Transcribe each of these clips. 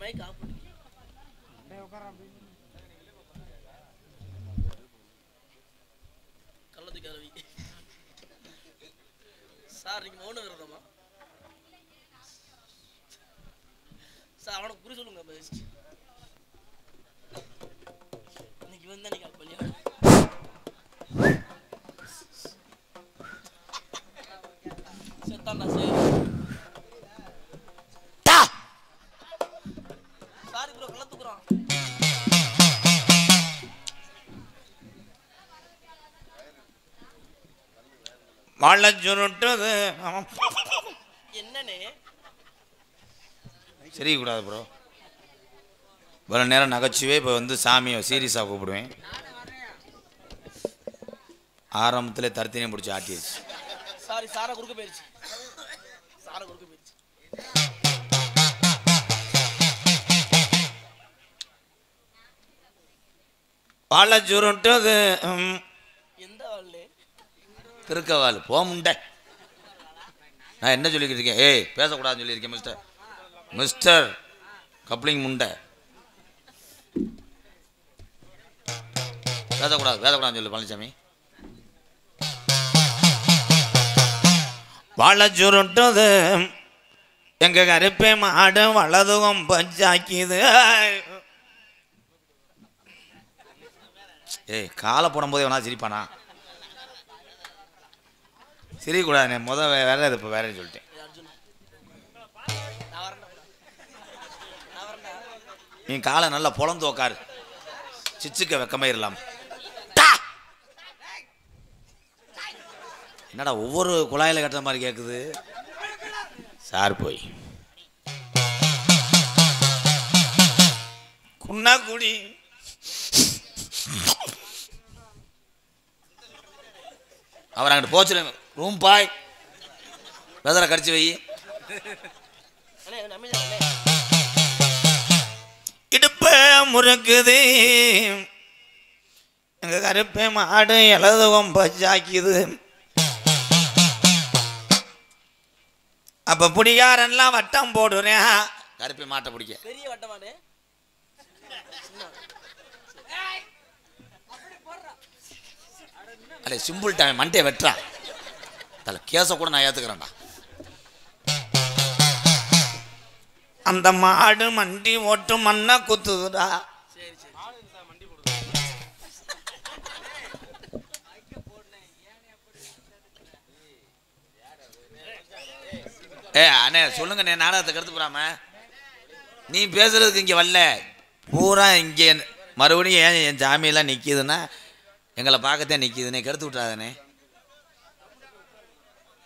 Mic of பண்ணு. கள்ளத்துக்கு அரவி sir நீங்க மௌன விரதமா சார்? அவனுக்கு குறி சொல்லுங்க. இன்னைக்கு வந்து நீங்க கல்யாணம் செத்தாண்டா சார். சாரி ப்ரோ கள்ளத்துக்குறான். வாழ சுருட்டது என்னன்னு சரி கூடாது ப்ரோ. இவ்வளோ நேரம் நகைச்சுவே இப்போ வந்து சாமியை சீரியஸாக கூப்பிடுவேன். ஆரம்பத்தில் தர்த்தினியம் பிடிச்சி ஆட்டிடுச்சு. சாரி சாரை குறுக்க போயிடுச்சு. சாரை குறுக்க போயிடுச்சு. வாழ சுருட்டது எந்த வாழ்லே? திருக்கவாள் போ முண்டை. நான் என்ன சொல்லிக்கிட்டு இருக்கேன்? ஏய் பேசக்கூடாதுன்னு சொல்லியிருக்கேன் மிஸ்டர். மிஸ்டர் கப்ளிங் முண்டை பேசக்கூடாதுன்னு சொல்லு பழனிசாமி. வாழ சுருட்டது எங்க கருப்பே மாடு வலதுகம் பஞ்சாக்கிது. ஏய் காலை போடும்போது வேணா சிரிப்பானா? சிரிக்கூடாது. வேற இது இப்போ வேறன்னு சொல்லிட்டேன். நீ காலை நல்லா பொழந்து உக்காரு. சிச்சுக்க வெக்கமாயிரலாம். என்னடா ஒவ்வொரு குழாயில கட்டுற மாதிரி கேட்குது சார். போய் குன்னா குடி அவர் அங்கிட்டு போச்சு ரூம் பாய் வெதரை கடிச்சு வை. இடுப்ப முறுக்குது எங்க கருப்பே மாடு எழுதுவோம் பச்சாக்கிது. அப்ப புடிகாரெல்லாம் வட்டம் போடுறேன். கருப்பை மாட்டை பிடிக்க பெரிய வட்டமானே அல்ல சிம்பிள் டைம் மண்டே வெட்டுறா தலை கேஸை கூட நான் ஏத்துக்கிறேன்டா. அந்த மாடு மண்டி ஓட்டு மண்ணை குத்துதுடா. அண்ணே சொல்லுங்க நாடகத்தை கருத்து போறாம நீ பேசுறதுக்கு இங்க வரல பூரா இங்கே மறுபடியும் ஏன் என் ஜாமியெல்லாம் நிற்கிதுன்னா எங்களை பார்க்கத்தான் நிற்கிதுன்னே கருத்து விட்றாதானே.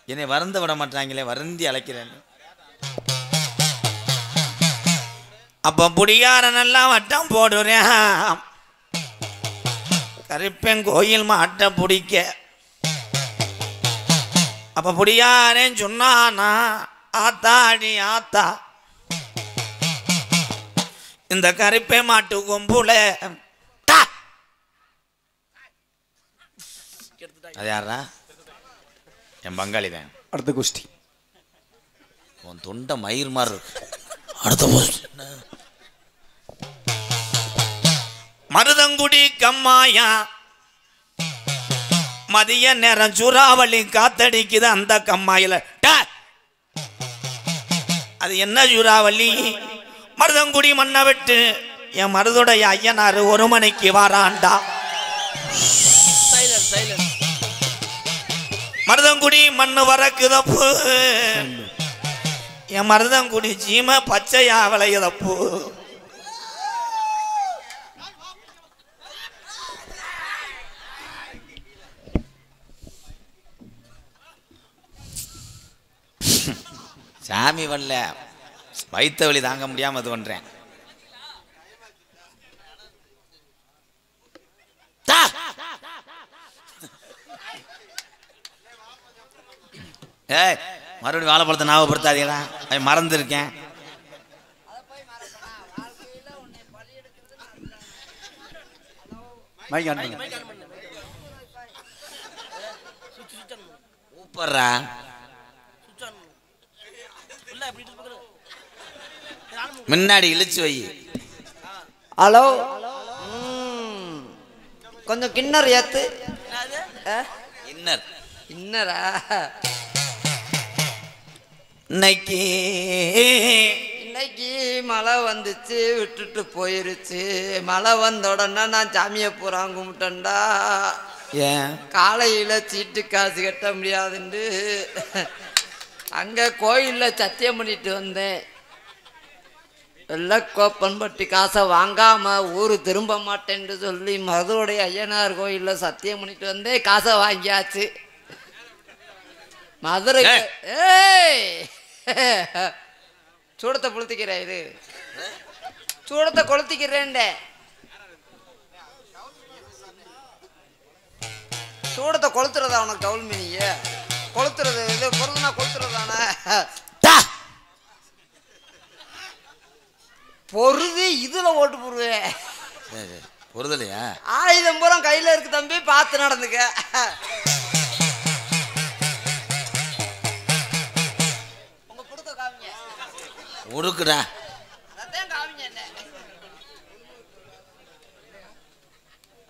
என்னை வருந்த விட மாட்டாங்களே வருந்தி அழைக்கிறேன். அப்ப புடிகாரனெல்லாம் வட்டம் போடுறேன். கருப்பேன் கோயில் மாட்டை பிடிக்க. அப்ப புடியாரேன்னு சொன்னானா ஆத்தாடி ஆத்தா இந்த கருப்பே மாட்டு கொம்புல அது யாரா? என் பங்காளி தான். அடுத்த குஷ்டி உன் தொண்டை மயிர் மாதிரி இருக்கு. அடுத்த மருதங்குடி கம்மாயா மதிய நேரம் சூறாவளி காத்தடிக்குது அந்த கம்மாயில. அது என்ன சூறாவளி? மருதங்குடி மண்ணை விட்டு என் மருதுடைய ஐயனாரு 1 மணிக்கு வாராண்டா. மருதங்குடி மண்ணு வரக்குதப்பு என் மருதங்குடி சீமை பச்சையா விளையுதப்பு. சாமி வரல வைத்த வழி தாங்க முடியாம அது பண்றேன். ஏய் மறுபடியும் வாழைப்பழத்தை ஞாபகப்படுத்தாதீங்களா? மறந்துருக்கேன். கூப்பிடுறா முன்னாடி இழுச்சு வை. ஹலோ கொஞ்சம் கிண்ணர் ஏத்து. இன்னர் இன்னரா இன்னைக்கு இன்னைக்கு மழை வந்துச்சு விட்டுட்டு போயிருச்சு. மழை வந்த உடனே நான் சாமியை பூரா கும்பிட்டேன்டா. ஏன் காலையில் சீட்டு காசு கட்ட முடியாதுண்டு அங்கே கோயிலில் சத்தியம் பண்ணிட்டு வந்தேன். வெள்ளக்கோப்பன்பட்டி காசை வாங்காமல் ஊர் திரும்ப மாட்டேன்னு சொல்லி மதுரைடைய ஐயனார் கோயிலில் சத்தியம் பண்ணிட்டு வந்தேன். காசை வாங்கியாச்சு. மதுரை ஏய் சூடத்தை கொளுத்திக்கிறேன். இது சூடத்தை கொளுத்திக்கிறேன்டே. சூடத்தை கொளுத்துறதா உனக்கு டவுல் மினிய கொளுத்துறது? இது பொருள்னா கொளுத்துறதானே? பொருது இதுல ஓட்டு போடுவேன். பொருதலையா? ஆயுதம் பூரா கையில இருக்கு தம்பி, பார்த்து நடந்துக்க. உங்க கொடுக்க காமிங்க. உடுக்குடா. அதான் காமிங்க. என்ன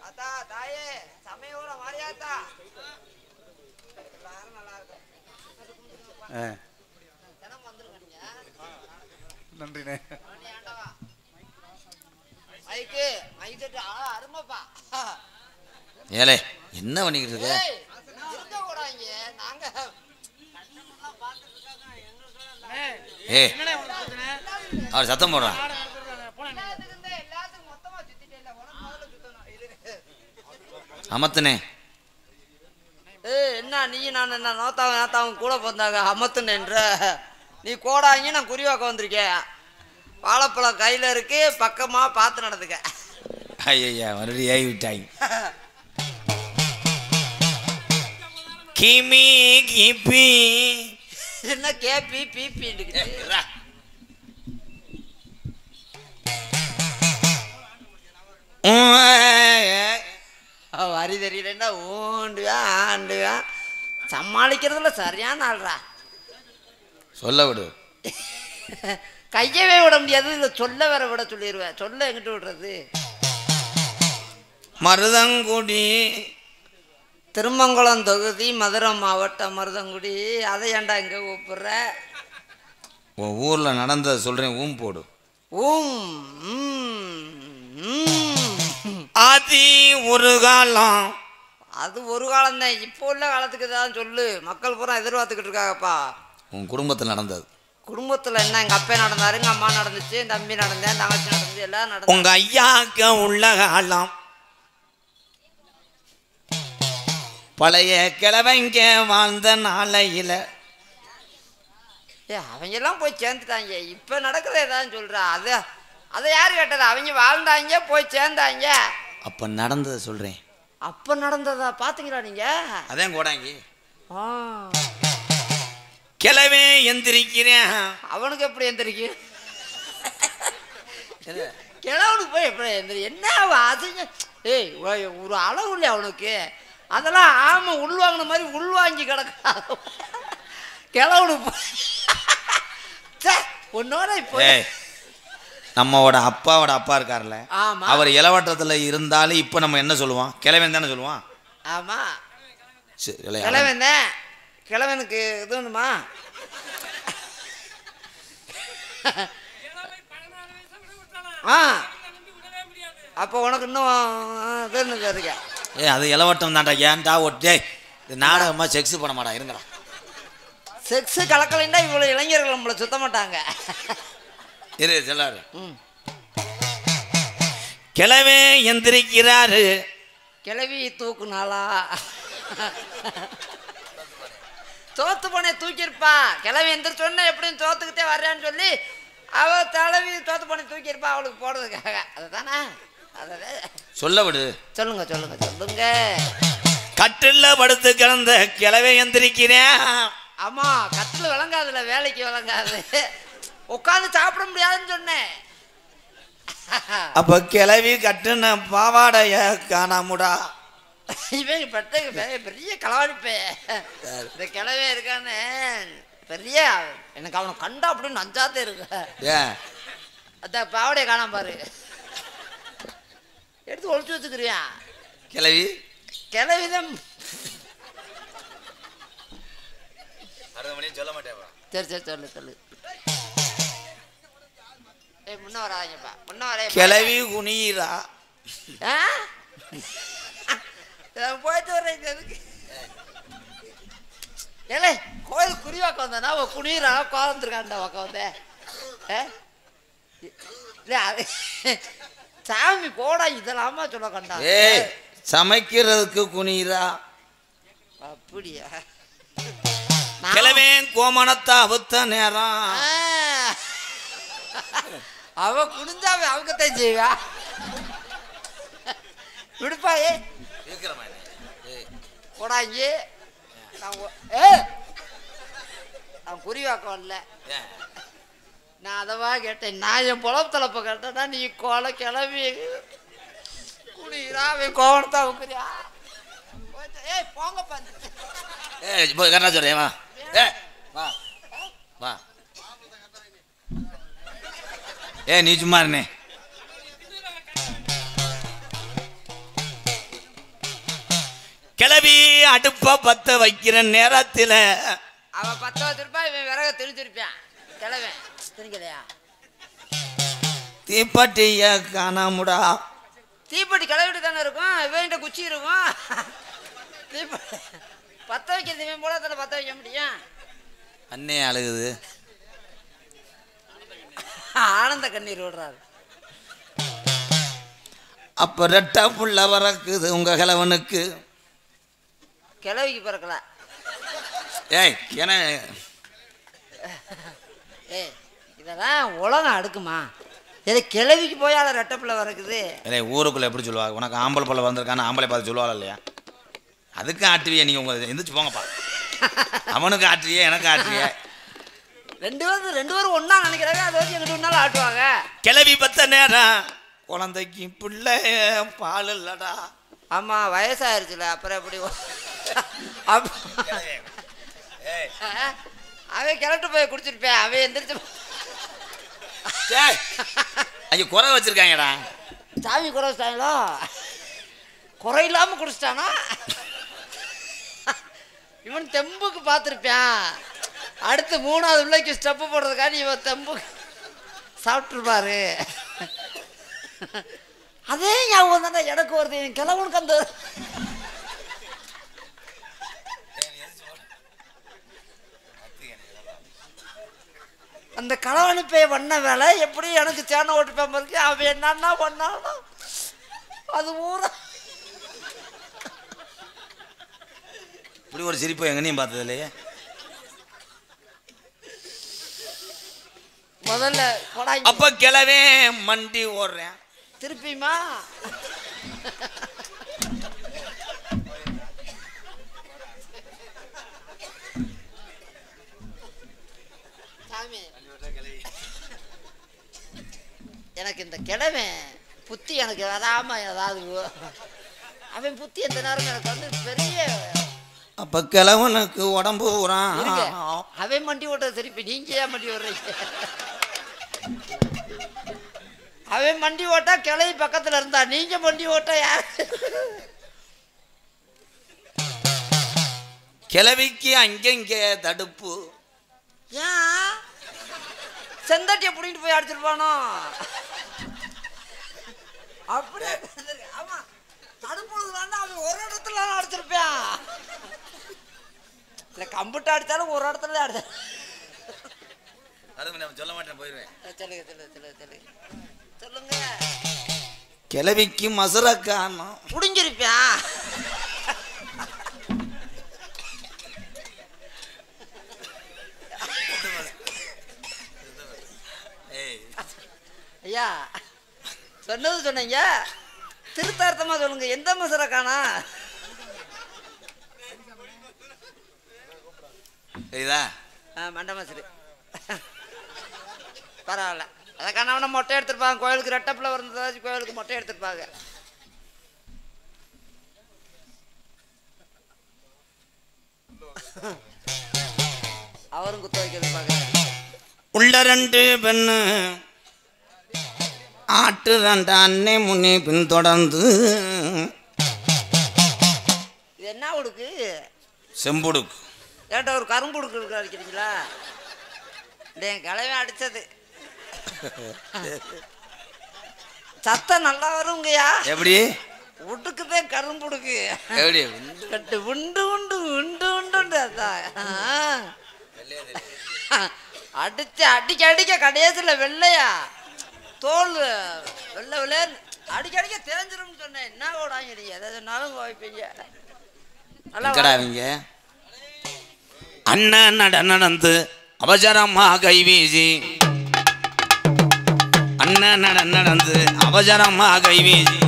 அத்தா தாயே சமையோட மாறியாத்தா எல்லாரும் நல்லா இருக்கும். தினம் வந்துருங்க. நன்றிண்ணே. மைக்கு மைக்கு அருமைப்பா. ஏலே என்ன பண்ணிக்கிட்டு இருக்க? இருக்க கூடாங்க நாங்க. ஏ அவர் சத்தம் போடுறான். எல்லாத்துக்கும் மொத்தமா சுத்திட்டே இல்ல, உனக்கு முதல்ல சுத்தணும். அமத்துனே. என்ன நீ நான் என்ன நோத்தாவும் கூட பிறந்தாங்க அமத்துனேன்ற. நீ கோடாங்கி நான் குறிவாக்க வந்திருக்கேன். வாழைப்பழம் கையில் இருக்கு, பக்கமா பார்த்து நடந்துக்க. ஐயா மறுபடியும் ஏறி விட்டாங்க. கிமி கிபி என்ன கேபி பிபி வரி தெரியலன்னா ஊண்டுவேன் ஆண்டுவேன். சமாளிக்கிறதுல சரியான ஆள்றா. சொல்ல விடு. கையவே விட முடியாது, இல்லை சொல்ல வர விட சொல்லிடுவேன். சொல்ல எங்கிட்ட விடுறது? மருதங்குடி திருமங்கலம் தொகுதி மதுரை மாவட்டம் மருதங்குடி. அதை ஏன்டா இங்கே கூப்பிடுற? உன் ஊரில் நடந்ததை சொல்கிறேன். போடு. ஆதி ஒரு காலம். அது ஒரு காலம்தான். இப்போ உள்ள காலத்துக்கு தான் சொல்லு. மக்கள் பூரா எதிர்பார்த்துக்கிட்டு இருக்காங்கப்பா. உன் குடும்பத்தில் நடந்தது. குடும்பத்தில் என்ன? எங்கள் அப்பா நடந்தாரு, எங்கள் அம்மா நடந்துச்சு, என் தம்பி நடந்தேன், தங்கச்சி நடந்துச்சு, எல்லாம் நடந்து. உங்க ஐயாக்க உள்ள காலம். பழைய கிழவங்க வாழ்ந்த நாளையில அவங்கெல்லாம் போய் சேர்ந்துட்டாங்க. இப்போ நடக்கிறத ஏதாவது சொல்கிறா? அதை யார் கேட்டது? அவங்க வாழ்ந்தாங்க, போய் சேர்ந்தாங்க. அப்போ நடந்ததை சொல்கிறேன். அப்போ நடந்ததா பார்த்தீங்களா நீங்கள்? அதான் கோடாங்கி. கிழவே எந்திரிக்கிறேன். அவனுக்கு எப்படி எந்திரிக்கு? கிழவனுக்கு போய் எப்படி எந்திரி? என்ன அசிங்க? ஏய் ஒரு அளவு இல்லை அவனுக்கு. அதெல்லாம் ஆமாம் உள்வாங்கின மாதிரி உள்வாங்கி கிடக்கா கிழவனுக்கு. உன்னோட இப்போ நம்மோட அப்பாவோட அப்பா இருக்கார்ல, ஆமா, அவர் இளவட்டத்தில் இருந்தாலும் இப்போ நம்ம என்ன சொல்லுவோம்? கிழவன் தானே சொல்லுவான். ஆமா கிழவன் தான். கிழவனுக்கு இது வேணுமா? அப்போ உனக்கு இன்னும் இது இருக்க. அது இளவட்டம் தான்டா. ஏன்டா ஒட்டே இது நாடகமாக செக்ஸ் பண்ண மாட்டா. இருங்கடா. செக்ஸு கலக்கலைன்னா இவ்வளோ இளைஞர்கள் நம்மளை சுத்த மாட்டாங்க. இரு சொல்லாரு. கிழவே எந்திரிக்கிறாரு. கிளவி தூக்குனாளா? தோத்து போனே தூக்கியிருப்பா. கிளவி எந்திரிச்சோன்னா எப்படியும் தோத்துக்கிட்டே வர்றேன்னு சொல்லி அவள் தலைவி தோத்து போனே தூக்கியிருப்பா அவளுக்கு போடுறதுக்காக. அதுதானே? அதை சொல்ல விடு. சொல்லுங்க சொல்லுங்க சொல்லுங்க. கட்டில் படுத்து கிடந்த கிழவே எந்திரிக்கிறேன். ஆமா, கட்டில் விளங்காதுல, வேலைக்கு விளங்காது. உட்காந்து சாப்பிட முடியாதுன்னு சொன்னேன். அப்ப கிளவி கட்டுன பாவாடைய காணாமுடா. இவன் பெரிய களவாடிப்பே. இந்த கிளவே இருக்கான்னு பெரிய எனக்கு அவனை கண்டா அப்படின்னு நஞ்சாத்தே இருக்கு. அதான் பாவடைய காணாம பாரு, எடுத்து ஒழிச்சு வச்சுக்கிறியா? கிளவி கிளவிதம். சொல்ல மாட்டேன். சரி சரி சொல்லு சொல்லு. ஏய் முன்ன வராதீங்கப்பா, முன்ன வர. கிளவி குனிரா. போயிட்டு வர்றேன் எதுக்கு? ஏலே கோயில் குறிவாக்க வந்தானா அவன் குனிரா கோலந்துருக்கான்டா உக்க வந்தேன். இல்லை அது சாமி போடா இதெல்லாமா சொல்ல கண்டா. ஏய் சமைக்கிறதுக்கு குனிரா. அப்படியா? கிளவே கோமணத்தை அவுத்த நேரம். அவ குனிஞ்சாவே அவங்கத்தான் செய்வா. விடுப்பாயே போடா இங்கே. நான் குறிவாக்கம் வரல, நான் அதவா கேட்டேன். நான் என் பொழப்பு தலைப்ப கேட்டேன்னா நீ கோலை கிளம்பி குடிராவே கோவணத்தை அவுக்குறியா? ஏய் போங்கப்பா. கரெக்டா சொல்றேன். வா வா வா. நீ சும்மா இருனே. கிளவி அடுப்ப பத்த வைக்கிற நேரத்துல அவ 10 ரூபாய் இவன் விறக திணிச்சிருப்பான். கிளவன் திணிக்கலையா? தீப்பட்டிய காணாமுடா. தீப்பெட்டி கிளவிட்டு தானே இருக்கும், இவன்கிட்ட குச்சி இருக்கும். தீப்பெட்டி பற்ற வைக்கிறது இவன் போல தானே பற்ற வைக்க முடியும். அண்ணே அழுகுது. ஆனந்த கண்ணீர் விடுறாரு. அப்ப ரெட்டா புள்ள வரக்குது உங்க கிழவனுக்கு. கிளவிக்கு பிறக்கல. ஏய் இதெல்லாம் உலகம் அடுக்குமா? இதை கிளவிக்கு போயால ரெட்டை பிள்ளை வரக்குது. ஊருக்குள்ள எப்படி சொல்லுவாங்க? உனக்கு ஆம்பளை பிள்ளை வந்திருக்கான்னு ஆம்பளை பார்த்து சொல்லுவாள் இல்லையா? அதுக்கு ஆட்டுவியே நீங்க. உங்க எந்திரிச்சு போங்கப்பா. அவனுக்கு ஆட்டுவியே எனக்கு ஆட்டுவியே. ரெண்டு பேரும் ஒன்னா நினைக்கிறாங்க. அதை வச்சு எங்கிட்ட ஒன்னாலும் ஆட்டுவாங்க. கிளவி பத்த நேரம் குழந்தைக்கு பிள்ளை பால் இல்லடா. ஆமா வயசாயிருச்சுல அப்புறம் எப்படி? அவன் கிளட்டு போய் குடிச்சிருப்பேன். அவன் எந்திரிச்சு ஐயோ குறை வச்சிருக்காங்கடா. சாமி குறை வச்சிட்டாங்களோ? குறை இல்லாம குடிச்சிட்டானா? இவன் தெம்புக்கு பார்த்துருப்பான். அடுத்து 3வது பிள்ளைக்கு ஸ்டெப்பு போடுறதுக்காண்டி இவன் தெம்பு சாப்பிட்டுருப்பாரு. அதே ஞாபகம் தானே எனக்கு வருது. என் கிழவனுக்கு அந்த களவனுப்பை பண்ண வேலை எப்படி எனக்கு சேனை ஓட்டுப்பேன் இருக்கு. அவன் என்னன்னா பண்ணாலும் அது ஊரா. இப்படி ஒரு சிரிப்பு எங்கனையும் பார்த்தது இல்லையே. முதல்ல அப்ப கிளவே மண்டி ஓடுறேன். திருப்பியுமா சாமி எனக்கு இந்த கிழவன் புத்தி எனக்கு வராம ஏதாவது அவன் புத்தி எந்த நேரம் எனக்கு வந்து பெரிய. அப்ப கிழவனுக்கு உடம்பு ஊறான். அவன் மண்டி ஓட்ட திருப்பி நீங்க ஏன் மண்டி ஓடுறீங்க? அவன் மண்டி ஓட்டா கிளவி பக்கத்துல இருந்தா, நீங்க மண்டி ஓட்டா யார்? கிளவிக்கு அங்கங்கே தடுப்பு. ஏன் செந்தட்டியை புடிங்கிட்டு போய் அடிச்சிருப்பானோ? அப்படியே ஆமா தடுப்பு அவன் ஒரு இடத்துல அடிச்சிருப்பான். இல்ல கம்புட்டு அடிச்சாலும் ஒரு இடத்துல அடிச்ச. சொல்ல மாட்டேன் போயிருவேன். சொல்லுங்க. கிளவிக்கு மசுர காணும் புடிஞ்சிருப்பான். ஐயா சொன்னது சொன்னீங்க, திருத்தார்த்தமா சொல்லுங்க. எந்த மசுர காணா? மண்ட மசுரு பரவாயில்ல. அதை காணாம மொட்டை எடுத்துருப்பாங்க. கோயிலுக்கு ரெட்டப்பில் வரதாச்சு கோயிலுக்கு மொட்டை எடுத்துருப்பாங்க. அவரும் குத்த வைக்கிறது பாக்க. உள்ள 2 பெண்ணு ஆட்டு ரெண்டு அன்னை முன்னே பின்தொடர்ந்து. இது என்ன உடுக்கு? செம்புடுக்கு. ஏன்டா ஒரு கரும்புடுக்கு இருக்கு அடிக்கிறீங்களா? என் கிளவன் அடிச்சது சத்தம் நல்லா வருங்கய்யா. எப்படி உடுக்குதான் கரும்புடுக்கு. எப்படி கட்டு உண்டு உண்டு உண்டு உண்டு அதான் அடிச்சு அடிக்க அடிக்க கடைசியில் வெள்ளையா தோல் வெள்ளை விளையாடு அடிக்க அடிக்க தெரிஞ்சிரும்னு சொன்னேன். என்ன ஓடாங்க எதை சொன்னாலும் வைப்பீங்க. அவங்க அண்ணன் நடந்து அவசரமா கைவீசி, அண்ணன் நடந்து அவசரமா கைவீசி,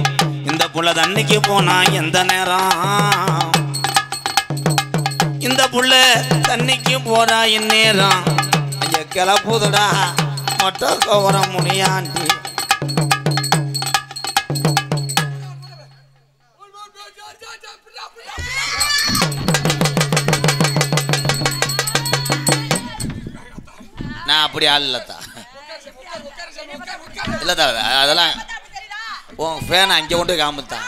இந்த புள்ள தண்ணிக்கு போனா எந்த நேரம், இந்த புள்ள தண்ணிக்கு போறா இந்நேரம், ஐயா கிளப்புதுடா மொட்டை கவர முடியாண்டி. நான் அப்படி ஆள் இல்லத்தா, இல்லத்தா அதெல்லாம் உன் ஃபேன் அங்கே கொண்டு காமித்தான்.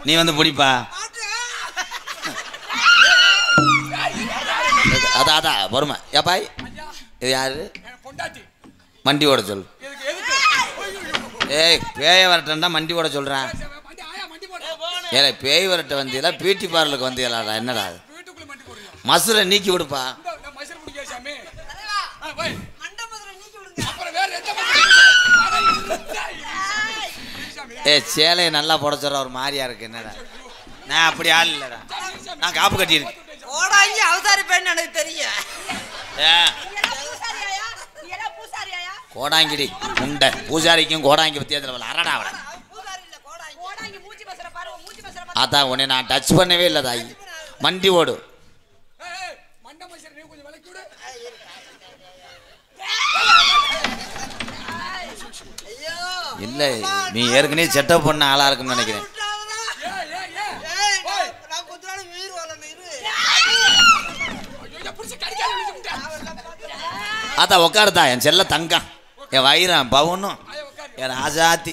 நீ வந்து பிடிப்பா. அதான் அதான் பொறுமை. ஏப்பாய் இது யாரு? மண்டி ஓட சொல். ஏய் பேய வரட்டா மண்டி ஓட சொல்கிறேன். ஏல பேய் வரட்ட வந்தியலா பியூட்டி பார்லருக்கு வந்தியலாடா? என்னடா மசுரை நீக்கி விடுப்பா. ஏ சேலையை நல்லா போட சொல்ற ஒரு மாதிரியா இருக்கு. என்னடா நான் அப்படி ஆள் இல்லடா, நான் காப்பு கட்டியிருக்கேன். அவதாரி பெண் எனக்கு தெரியும். கோடாங்கிடி உண்டை பூசாரிக்கும் கோடாங்கி வித்தியாசத்தில் அரடா அவளை. அதான் உன்னை நான் டச் பண்ணவே இல்லை தாய். மண்டி ஓடு. இல்லை நீ ஏற்கனவே செட்டப் பண்ண ஆளா இருக்குன்னு நினைக்கிறேன். அதான் உட்காருதா என் செல்ல தங்கம், என் வயிறான் பவுனும் என் ஆசாத்தி.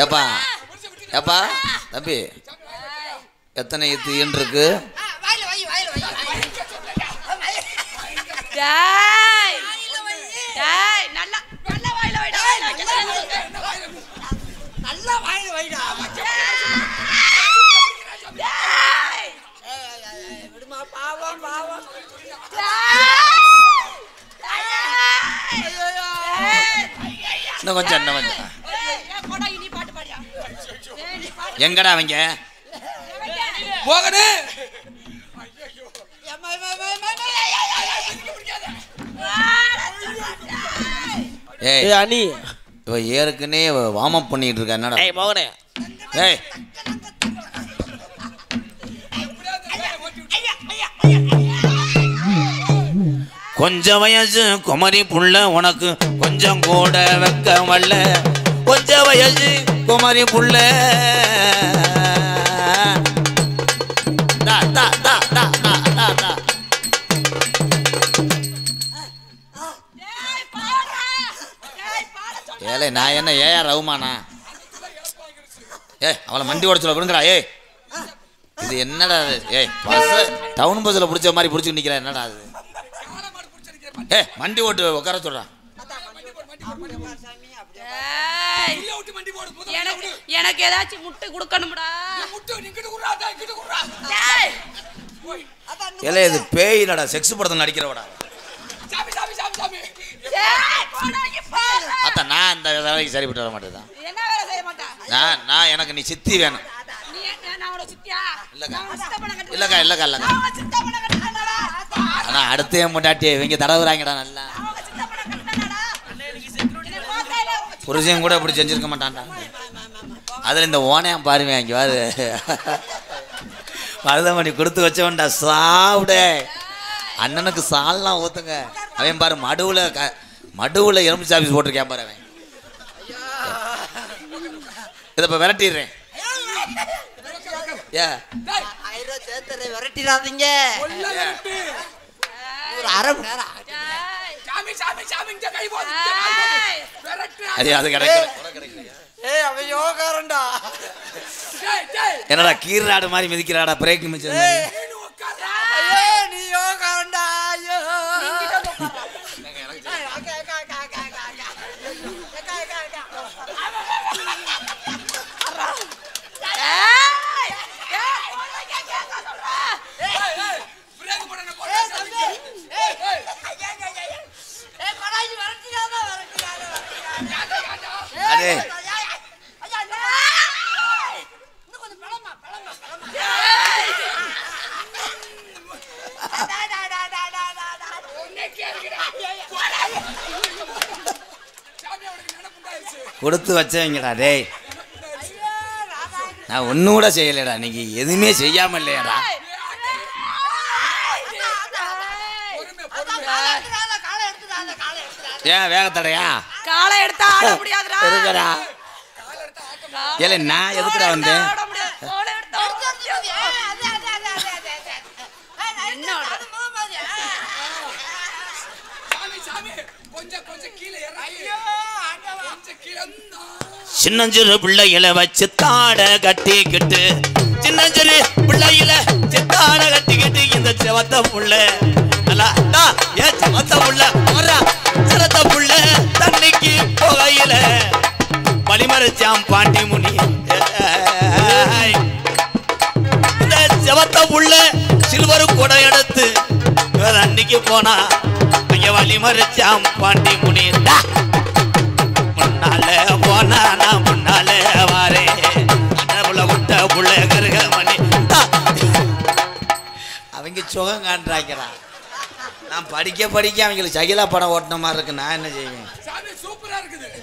ஏப்பா ஏப்பா தம்பி எத்தனை ஈன்னு இருக்கு? இன்னும் கொஞ்சம் இன்னும் கொஞ்சம். எங்கடா அவங்க? ஏய் அனி இவ ஏற்கனவே வார்ம் அப் பண்ணிட்டு இருக்கா. என்னடா ஏய் மோகனே ஏய் கொஞ்சம் வயசு குமரி புள்ள உனக்கு கொஞ்சம் கூட வெக்க வல்ல, கொஞ்சம் வயசு குமரி புள்ள. ஏலே நான் என்ன ஏயா ரவுமானா? ஏய் அவளை மண்டி ஓட சொல்ல விடுங்கடா. ஏய் இது என்னடா? ஏய் பஸ் டவுன் பஸ்ஸில் பிடிச்ச மாதிரி பிடிச்சிட்டு நிற்கிறேன். என்னடா அது? ஏ மண்டி ஓட்டு உட்கார சொல்றான். எனக்கு ஏதாச்சும் முட்டை கொடுக்கணும்டா. ஏலே இது பேய் இல்லடா, செக்ஸ் படத்தில் நடிக்கிறவடா. அத்தா நான் இந்த வேலைக்கு சரிப்பட்டு வர மாட்டேதான். நான் எனக்கு நீ சித்தி வேணும். இல்லக்கா இல்லக்கா இல்லக்கா ஆனா அடுத்த முட்டாட்டி இவங்க தடவுறாங்கடா. நல்லா புருஷன் கூட இப்படி செஞ்சிருக்க மாட்டான்டா. அதில் இந்த ஓனையான் பாருவேன் இங்கே வாரு மருதமணி கொடுத்து வச்சவன்டா. சாப்பிட அண்ணனுக்கு சால்லாம் ஊத்துங்க. அவன் பாரு மடுவில் எலும்பு சாப்பிஸ் போட்டிருக்கேன் பாரு. அவன் இதை இப்போ விரட்டிடுறேன். ஏ ஐயோ சேத்தரை விரட்டிடாதீங்க. ஒரு அரை மணி நேரம் அது கிடைக்கல. ஏய் அவன் யோகாரண்டா. என்னடா கீராடு மாதிரி மிதிக்கிறாடா பிரேக் மிச்சம். ஐயோ நீ யோகாரண்டா. ஐயோ கொடுத்து வச்சவங்கடா டேய். நான் ஒன்னும் கூட செய்யலடா, நீங்க எதுவுமே செய்யாம இல்லையாடா. ஏன் வேகத்தடையா காலை எடுத்தா ஆட முடியாதுடா. இருக்குடா. ஏல நான் எதுக்குடா வந்தேன்? சின்னஞ்சிறு பிள்ளையில வச்சு தாட கட்டிக்கிட்டு, சின்னஞ்சிறு பிள்ளையில சித்தாட கட்டிக்கிட்டு, இந்த செவத்த புள்ள ஏன் செவத்த புள்ள சிரத்த புள்ள தண்ணிக்கு போகையில வழிமறைச்சாம் பாண்டி முனி. இந்த செவத்த புள்ள சில்வரு கூட எடுத்து தண்ணிக்கு போனா அங்க வழிமறைச்சாம் பாண்டி முனி. முன்னால போனா நான் முன்னால வாரேன், விட்ட புள்ள கருக மணி. அவங்க சுகம் காண்றாங்கடா. நான் படிக்க அவங்களுக்கு சகிலா படம் ஓட்டின மாதிரி இருக்கு. நான் என்ன செய்வேன்?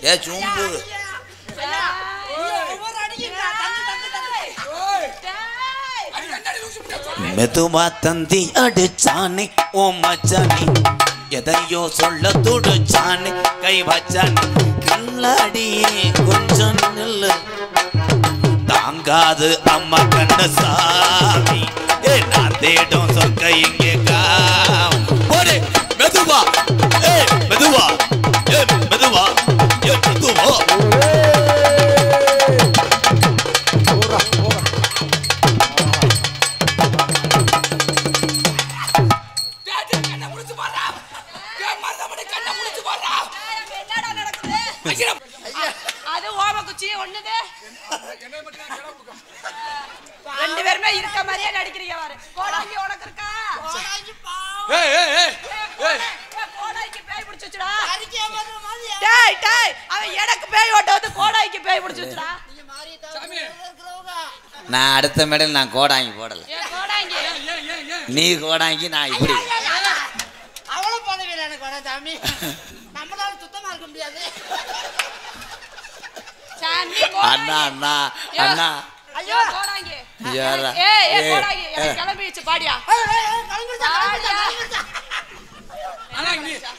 ஏ சும்பு மெதுவா தந்தி அடிச்சானே ஓ மச்சானி, எதையோ சொல்ல துடிச்சானே கை வச்சானே. கில்லாடியே கொஞ்சம் நில்லு, தாங்காது அம்மா கண்ண சாமி. ஏ நான் தேடும் சொற்க இங்கே போடு. மெதுவா ஏ மெதுவா ஏ மெதுவா ஏ மெதுவா. அது ஓம குச்சி ஒண்ணுதே. ரெண்டு பேருமே இருக்க மாதிரியே நடிக்கிறீங்க பாரு. கோடாங்கி உனக்கு இருக்கா? கோடாய்க்கு பேய் பிடிச்சு வச்சுடா. டேய் டேய் அவன் எனக்கு பேய் ஓட்ட வந்து கோடாய்க்கு பேய் பிடிச்சு வச்சுடா. நான் அடுத்த மேடையில் நான் கோடாங்கி போடல. நீ கோடாங்கி நான் இப்படி. அவ்வளவு பதவியில் எனக்கு வேணாம் சாமி. நம்மளால சுத்தமா இருக்க முடியாது. அண்ணா அண்ணா அண்ணா ஐயோ கோடாங்கி. யாரா ஏய் கோடாங்கி எனக்கு கிளம்பிச்சு பாடியா.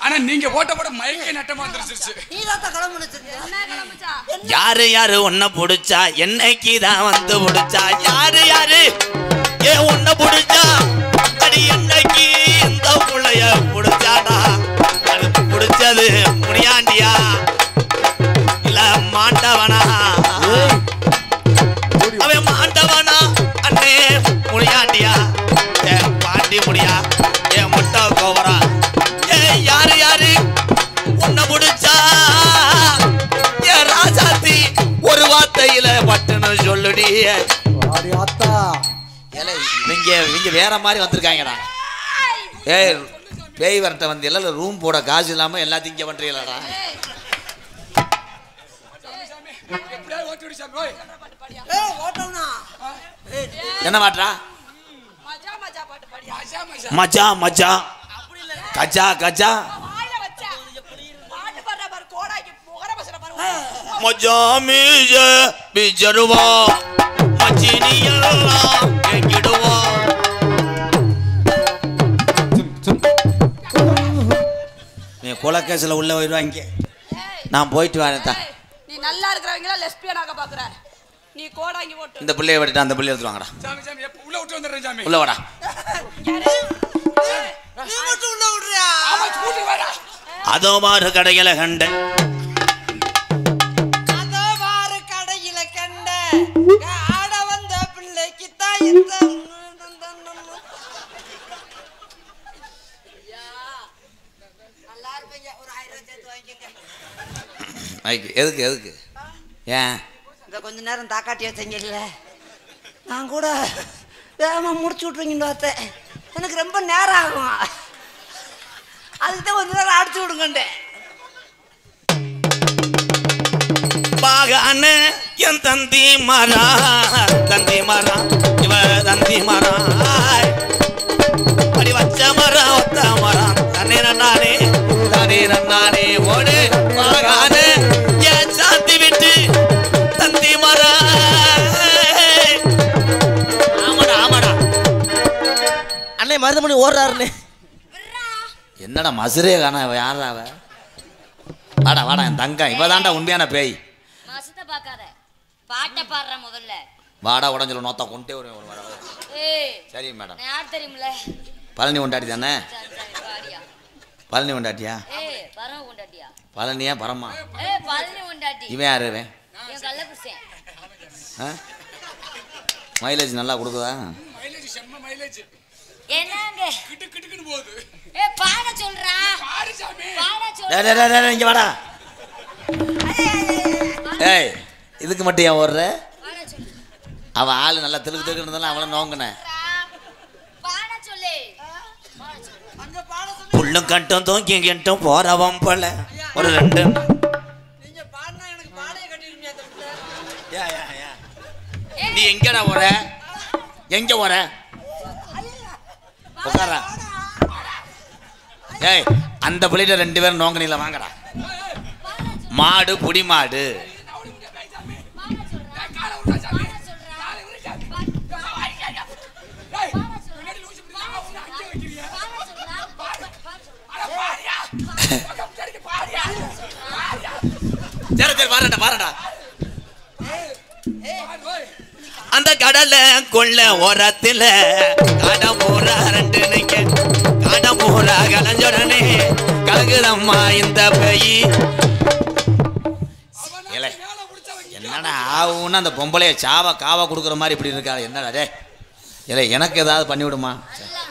ஆனா நீங்க போட்ட போட மயக்க நட்டமா வந்துருச்சு. நீ தான் கிளம்புச்சு. என்ன கிளம்பிச்சா? யாரு யாரு உன்னை புடிச்சா, என்னைக்கு தான் வந்து புடிச்சா, யாரு யாரு ஏ உன்னை புடிச்சா, அடி என்னைக்கு இந்த புள்ளைய புடிச்சாடா. அது புடிச்சது முனியாண்டியா இல்ல மாண்டவனா? அவன் மாண்டவனா அண்ணே முனியாண்டியா ஏ பாண்டி முடியா ஏ முட்டை கோவரா. ஏ யாரு யாரு உன்னை புடிச்சா ஏ ராசாத்தி ஒரு வார்த்தையில பட்டுன்னு சொல்லுடி. இவங்க வேற மாதிரி வந்திருக்காங்கடா. ஏய் பேய் வரட்ட வந்து எல்லாம் ரூம் போட காசு இல்லாம எல்லாத்தையும் இங்க பண்றீங்களாடா. என்ன மாட்டா? மஜா மஜா பாட்டு பாடியா. மஜா மஜா கஜா கஜா வாயில வச்ச பாட்டு பாடுற பாரு. கோடாய்க்கு முகர பசற பாரு. மஜா மீஜ பிஜருவா மச்சினியெல்லாம் கேக்கிடுவா. நீ கொலக்கேசில் உள்ள போயிடுவாங்க. நான் போயிட்டு வரேன். நீ நல்லா இருக்கிறவங்கள லெஸ்பியன் ஆக பாக்குற. நீ கோடாங்கி போட்டு இந்த பிள்ளைய வெட்டிட்டு அந்த பிள்ளைய எடுத்துவாங்கடா. சாமி சாமி உள்ள விட்டு வந்துடுறேன் சாமி. உள்ள வாடா. நீ மட்டும் உள்ள விடுறியா? ஆமா, கூட்டி வாடா. அதோ மாறு கடையில கண்ட அதோ வாரு கடையில கண்ட ஆட வந்த பிள்ளைக்கு தான் இந்த நல்லா இருப்பீங்க. ஒரு 1000 சேர்த்து வாங்கிக்கங்க. எதுக்கு ஏன் இந்த கொஞ்ச நேரம் தாக்காட்டி வச்சீங்கல்ல, நான் கூட வேகமாக முடிச்சு விட்ருவீங்கன்னு பார்த்தேன். எனக்கு ரொம்ப நேரம் ஆகும். அதுக்கு தான் கொஞ்ச நேரம் அடிச்சு விடுங்கண்டேன். பாகான என் தந்தி மரா இவ தந்தி மரா படி வச்ச மரம் ஒத்த மரம் தண்ணே நன்னானே ஓடு பாகான என் சாத்தி விட்டு தந்தி மரா. ஆமாடா அண்ணே மருதமணி ஓடுறாருன்னு. என்னடா மசுரே காண யாரா அவ? வாடா என் தங்கம் இவதான்டா உண்மையான பேய். மசத்தை பார்க்காத, பாட்டை பாடுற முதல்ல. வாடா உடஞ்சல நோத்தா கொண்டே ஒரு ஏய் சரி மேடம். நான் யார் தெரியுமில்ல? பழனி கொண்டாடி தானே? சரி பாடியா. பழனி கொண்டாட்டியா? ஏய் பரம கொண்டாட்டியா? பழனியா பரமா? ஏய் பழனி கொண்டாட்டி. இவன் யாரு இவன்? என் கள்ளக்குறிச்சேன். மைலேஜ் நல்லா கொடுக்குதா? மைலேஜ் செம்ம மைலேஜ். என்னங்க கிட்டுக்கிட்டுன்னு போகுது. ஏய் பாட சொல்றா. பாரு சாமி. பாட டேய் சொல்றா. இங்க வாடா. ஏய் இதுக்கு மட்டும் ஏன் ஓடுற? பாட சொல்லு. அவன் ஆளு நல்லா திருக்கு இருந்தாலும் அவளை நோங்கினேன். பாட சொல்லு. பாட சொல்லு. அந்த பாடத்தை புள்ளும் கட்டும் தூக்கி கிட்டும் போறவன் போல ஒரு 2 நீங்க பாடினா எனக்கு பாடையை கட்டிருக்கீங்க. நீ எங்கடா போற? எங்க போற? உட்காரா. ஏய் அந்த பிள்ளைகிட்ட 2 பேரும் நோங்கனில வாங்கடா. மாடு புடி மாடு. சரி வாரடா. அந்த கடலை கொள்ள ஓரத்துல கடம்பூரா 2 நிக்க கடம்பூரா கலஞ்சோடனே கலகுதம்மா இந்த பேய். என்னடா ஆகும்னு அந்த பொம்பளைய காவா கொடுக்குற மாதிரி இப்படி இருக்கா? என்னடா டே இல்லை எனக்கு ஏதாவது பண்ணி விடுமா? நல்லா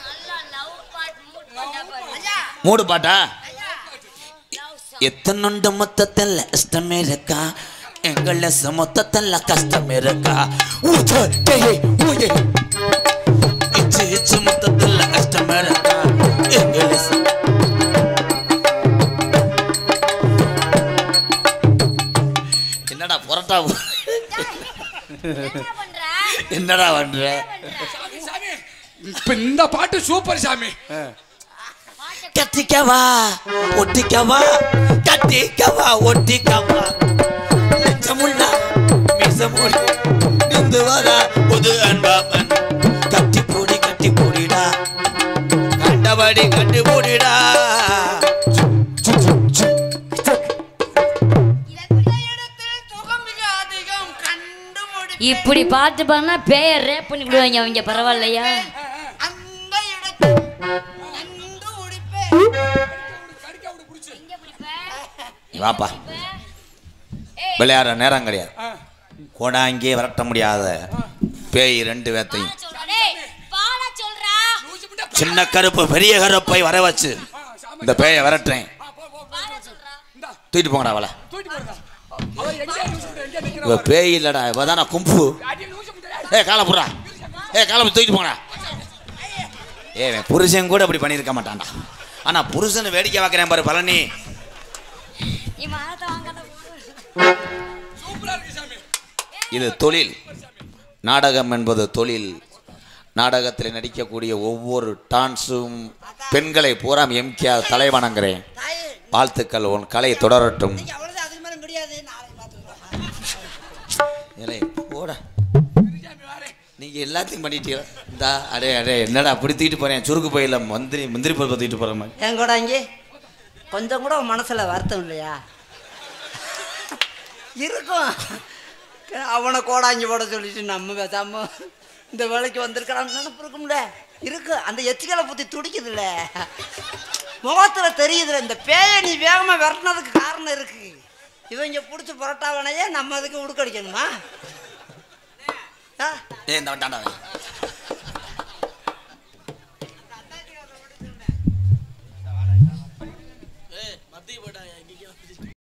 லவ் பாட் மூட் மூடு பாட்டா? எத்தனொண்ட மொத்தத்தில் இஷ்டம் இருக்கா, எங்கள மொத்தத்தில் கஷ்டம் இருக்கா. இச்சு மொத்தத்தில் கஷ்டம் இருக்கா, எங்கள என்னடா புரட்டா என்னடா பண்ற? சாமி இப்ப இந்த பாட்டு சூப்பர் சாமி. கட்டிக்கவா ஒட்டிக்கவா நெஞ்சமுள்ள மிசமுடி நின்று வரா புது அன்பாமன் கட்டி போடிடா கண்டபடி கட்டி போடிடா. இப்படி பாட்டு பாருனா பேய ரேப் பண்ணி விடுவாங்க அவங்க. பரவாயில்லையா? அந்த இடத்தில் நண்டு உடிப்பேன். வாப்பா விளையாடுற நேரம் கிடையாது. கோடாங்கே விரட்ட முடியாத பேய் 2 பேத்தையும் சின்ன கருப்பு பெரிய கருப்பை வர வச்சு இந்த பேயை விரட்டுறேன். தூக்கிட்டு போங்கடா அவளை. இவ பேய் இல்லடா, இவதான கும்பு. காலை புடுறா. காலை தூக்கிட்டு போங்கடா. புருஷன் கூட அப்படி பண்ணியிருக்க மாட்டான்டா. ஆனா புருஷன் வேடிக்கை பார்க்கிறேன் பாரு பழனி. இது தொழில். நாடகம் என்பது தொழில். நாடகத்தில் நடிக்கக்கூடிய ஒவ்வொரு டான்ஸும் பெண்களை பூரா எம்கேஆர் தலை வணங்குறேன். வாழ்த்துக்கள், உன் கலை தொடரட்டும். போட நீங்க எல்லாத்தையும் பண்ணிட்டீங்க. அடே என்னடா அப்படி தூக்கிட்டு போறேன்? சுருக்கு போயில முந்திரி பருப்பை தூக்கிட்டு போற மாதிரி. என் கூட இங்கே கொஞ்சம் கூட மனசுல வருத்தம் இல்லையா? இருக்கும். அவனை கோடாஞ்சி போட சொல்லிட்டு நம்ம பேசாம இந்த வேலைக்கு வந்திருக்கிறான்னு நினைப்பு இருக்கும்ல இருக்கு. அந்த எச்சிக்கலை புத்தி துடிக்குதுல்ல, முகத்துல தெரியுதுல. இந்த பேயை நீ வேகமா விரட்டினதுக்கு காரணம் இருக்கு. இவங்க பிடிச்சி புரட்டாவனையே நம்ம அதுக்கு உடுக்கடிக்கணுமா? இந்த